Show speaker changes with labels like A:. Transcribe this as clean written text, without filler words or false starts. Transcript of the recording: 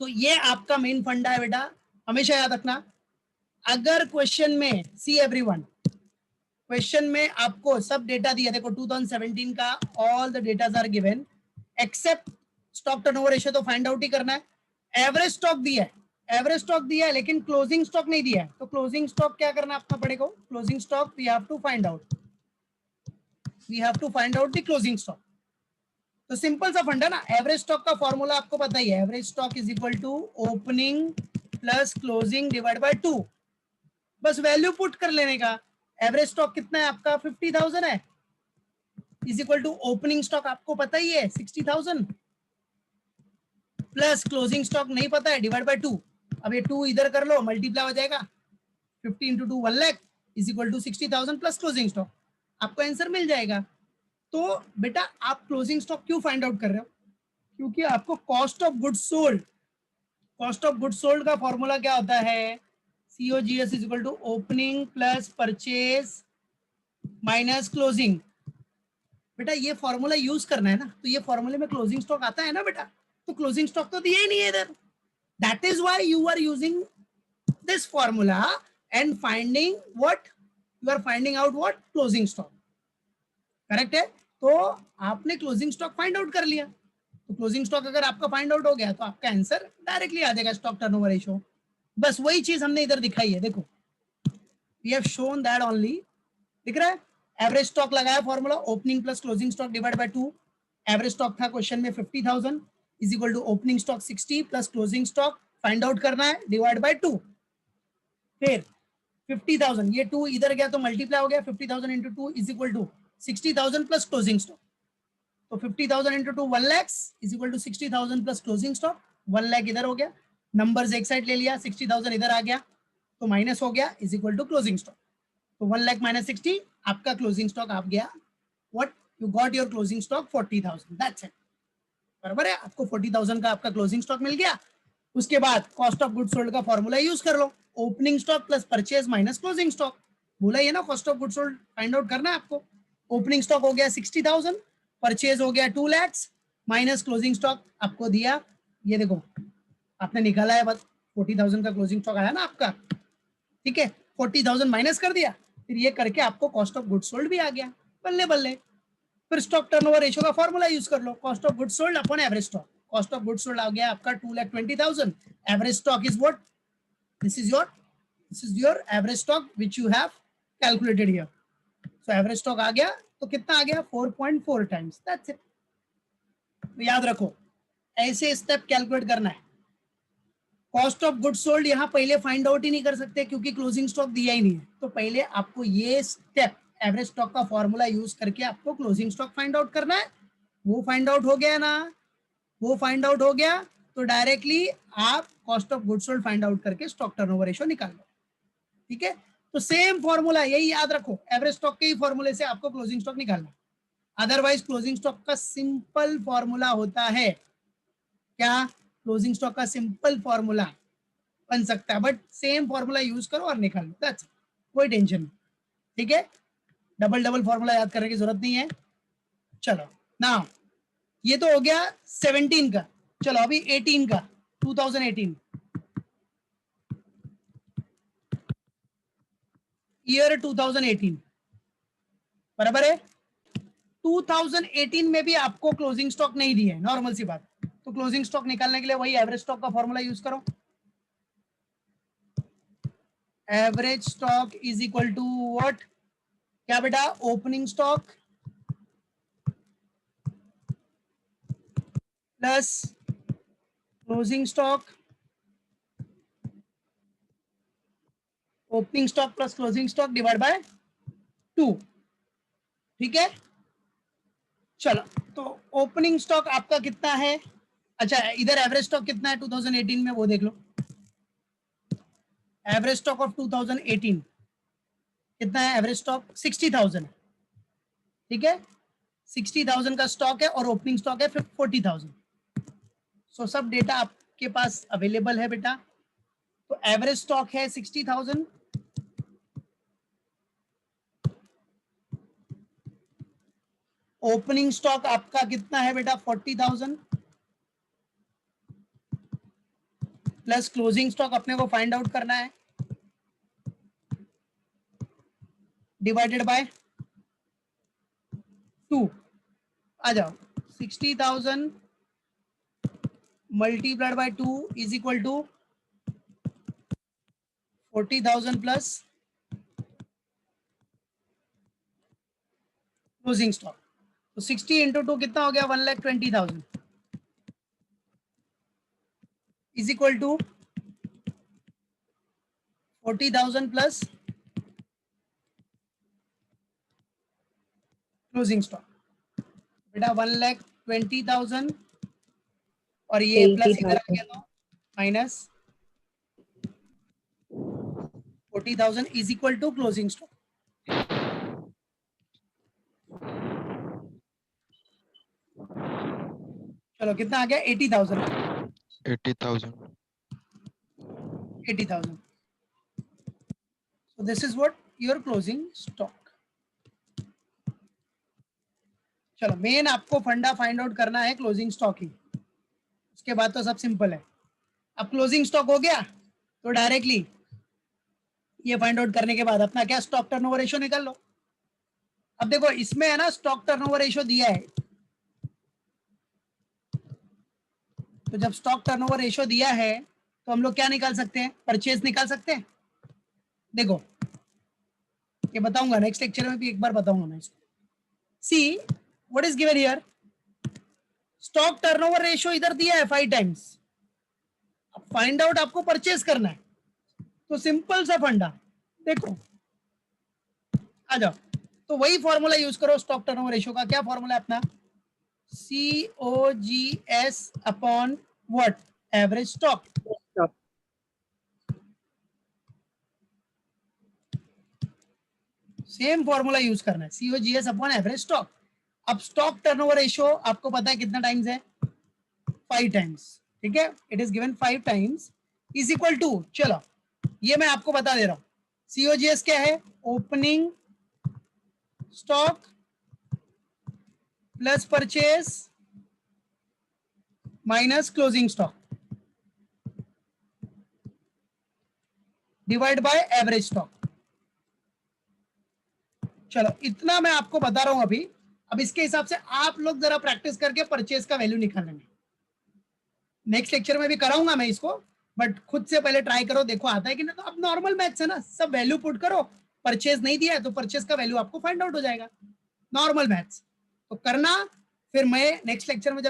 A: तो ये आपका मेन फंडा है बेटा, हमेशा याद रखना। अगर क्वेश्चन में, सी एवरीवन, क्वेश्चन में आपको सब डेटा दिया, देखो 2017 का all the datas are given except stock turnover ratio, तो फाइंड आउट ही करना है। एवरेज स्टॉक दिया है, एवरेज स्टॉक दिया है, लेकिन क्लोजिंग स्टॉक नहीं दिया है, तो क्लोजिंग स्टॉक क्या करना आपका पड़ेगा? Closing stock we have to find out, we have to find out the closing stock. तो सिंपल सा फंडा ना, एवरेज स्टॉक का फॉर्मूला आपको पता ही है, average stock is equal to opening plus closing divide by 2। बस वैल्यू पुट कर लेने का। एवरेज स्टॉक कितना है आपका? 50,000 है, is equal to opening stock आपको पता ही है 60,000 प्लस क्लोजिंग स्टॉक नहीं पता है, डिवाइड बाय 2। अब ये 2 इधर कर लो, मल्टीप्लाई हो जाएगा, 50 into 2 1 lakh is equal to 60,000 plus closing stock, आपको आंसर मिल जाएगा। तो बेटा आप क्लोजिंग स्टॉक क्यों फाइंड आउट कर रहे हो? क्योंकि आपको cost of goods sold, cost of goods sold का फॉर्मूला क्या होता है? COGS is equal to opening plus purchase minus closing. बेटा ये फॉर्मूला यूज करना है ना, तो ये फॉर्मूले में क्लोजिंग स्टॉक आता है ना बेटा, तो क्लोजिंग स्टॉक तो दिया ही नहीं है इधर। That is why you are using this formula and finding what, you are finding out what? Closing stock. Correct है? तो आपने क्लोजिंग स्टॉक फाइंड आउट कर लिया, तो क्लोजिंग स्टॉक अगर आपका फाइंड आउट हो गया तो आपका आंसर डायरेक्टली आ जाएगा, स्टॉक टर्नओवर रेशियो। बस वही चीज हमने इधर दिखाई है, देखो we have shown that only. दिख रहा है? एवरेज स्टॉक लगाया formula, opening plus closing stock divide by 2। Average stock था क्वेश्चन में 50,000 is equal to opening stock 60 plus closing stock find out करना है, डिवाइड बाय 2। फिर 50,000, ये 2 इधर गया तो मल्टीप्लाई हो गया, 50,000 into 2 is equal to 60,000 plus closing stock. तो 50,000 into 2 1 lakh is equal to 60,000 plus closing stock, 1 lakh इधर हो गया, नंबर्स एक साइड ले लिया, 60,000 इधर आ गया, तो माइनस हो गया, is equal to closing stock. तो 1 लाख माइनस 60, आपका क्लोजिंग स्टॉक आप गया what, you got your closing stock 40,000, that's it. बराबर है? आपको 40,000 का आपका क्लोजिंग स्टॉक मिल गया। उसके बाद कॉस्ट ऑफ गुड्स सोल्ड का फॉर्मूला यूज कर लो, opening stock plus purchase minus closing stock. बोला ये ना, cost of goods sold find out करना है आपको। ओपनिंग स्टॉक हो गया 60,000, परचेज हो गया 2 लाख माइनस क्लोजिंग स्टॉक आपको दिया, ये देखो आपने निकाला है, बस 40,000 का क्लोजिंग स्टॉक आया ना आपका, ठीक है, 40,000 माइनस कर दिया, फिर ये करके आपको कॉस्ट ऑफ गुड्स सोल्ड भी आ गया, बल्ले बल्ले। फिर स्टॉक टर्नओवर रेशियो का फॉर्मूला यूज कर लो, cost of goods sold upon average stock. Cost of goods sold आ गया आपका 2,20,000, average stock is what, this is your average stock which you have calculated here. So average stock आ गया, तो कितना आ गया? 4.4 टाइम्स, दैट्स इट। तो याद रखो, ऐसे स्टेप कैलकुलेट करना है। कॉस्ट ऑफ गुड्स सोल्ड यहाँ पहले फाइंड आउट ही नहीं कर सकते क्योंकि क्लोजिंग स्टॉक दिया ही नहीं है, तो पहले आपको ये स्टेप एवरेज स्टॉक का फॉर्मूला यूज करके आपको क्लोजिंग स्टॉक फाइंड आउट करना है। वो फाइंड आउट हो गया ना, वो फाइंड आउट हो गया तो डायरेक्टली आप cost of goods sold find out करके स्टॉक टर्नओवर रेशियो निकाल लो, ठीक है। तो सेम फॉर्मूला, यही याद रखो, एवरेज स्टॉक के ही फॉर्मूले से आपको क्लोजिंग स्टॉक निकालना। अदरवाइज क्लोजिंग स्टॉक का सिंपल फॉर्मूला होता है क्या? क्लोजिंग स्टॉक का सिंपल फॉर्मूला बन सकता है, बट सेम फॉर्मूला यूज करो और निकालो, दैट्स कोई टेंशन नहीं, ठीक है। डबल डबल फॉर्मूला याद करने की जरूरत नहीं है। चलो ना, ये तो हो गया 17 का, चलो अभी 18 का, 2018 ईयर 2018, बराबर है। 2018 में भी आपको क्लोजिंग स्टॉक नहीं दी है, नॉर्मल सी बात, तो क्लोजिंग स्टॉक निकालने के लिए वही एवरेज स्टॉक का फॉर्मूला यूज करो। Average stock is equal to what, क्या बेटा? Opening stock plus closing stock, opening stock plus closing stock divide by 2, ठीक है। चलो, तो ओपनिंग स्टॉक आपका कितना है? अच्छा, इधर एवरेज स्टॉक कितना है 2018 में, वो देख लो। एवरेज स्टॉक ऑफ 2018 कितना है? एवरेज स्टॉक 60,000, ठीक है, 60,000 का स्टॉक है और ओपनिंग स्टॉक है 40,000। सो सब डेटा आपके पास अवेलेबल है बेटा। तो एवरेज स्टॉक है 60,000, ओपनिंग स्टॉक आपका कितना है बेटा? 40,000, प्लस क्लोजिंग स्टॉक अपने को फाइंड आउट करना है, डिवाइडेड बाय 2। आ जाओ, 60,000 multiplied by 2 is equal to 40,000 plus closing stock. तो 60 इंटू 2 कितना हो गया? 1,20,000 is equal to 40,000 plus closing stock. बेटा 1,20,000 और ये प्लस इधर आ
B: 80,000।
A: गया तो minus 40,000 is equal to closing stock. चलो कितना आ गया? 80,000।
C: 80,000.
A: 80,000। So this is what your closing stock. चलो मेन आपको फंडा फाइंड आउट करना है क्लोजिंग स्टॉक ही, उसके बाद तो सब सिंपल है। अब क्लोजिंग स्टॉक हो गया तो डायरेक्टली ये फाइंड आउट करने के बाद अपना क्या स्टॉक टर्नओवर रेशियो निकाल लो। अब देखो इसमें है ना स्टॉक टर्नओवर रेशियो दिया है, तो जब स्टॉक टर्नओवर रेशियो दिया है तो हम लोग क्या निकाल सकते हैं? परचेज निकाल सकते हैं। देखो ये बताऊंगा नेक्स्ट लेक्चर में भी, एक बार बताऊंगा मैं इसको। See what is given here, stock turnover ratio इधर दिया है 5 टाइम्स। अब फाइंड आउट आपको परचेज करना है, तो सिंपल सा फंडा देखो, आ जाओ। तो वही फॉर्मूला यूज करो स्टॉक टर्नओवर रेशियो का। क्या फॉर्मूला है अपना? COGS upon what? Average stock. Same formula use करना है, COGS अपॉन एवरेज स्टॉक। अब स्टॉक टर्नओवर रेशियो आपको पता है कितना टाइम्स है? 5 टाइम्स। ठीक है, it is given 5 times is equal to, चलो ये मैं आपको बता दे रहा हूं, COGS क्या है? Opening stock plus purchase minus closing stock divide by average stock. चलो इतना मैं आपको बता रहा हूं अभी। अब इसके हिसाब से आप लोग जरा प्रैक्टिस करके परचेज का वैल्यू निकालेंगे। नेक्स्ट लेक्चर में भी कराऊंगा मैं इसको, बट खुद से पहले ट्राई करो, देखो आता है कि नहीं। तो अब नॉर्मल मैथ्स है ना, सब वैल्यू पुट करो, परचेज नहीं दिया है तो परचेज का वैल्यू आपको फाइंड आउट हो जाएगा, नॉर्मल मैथ्स तो करना। फिर मैं नेक्स्ट लेक्चर में जब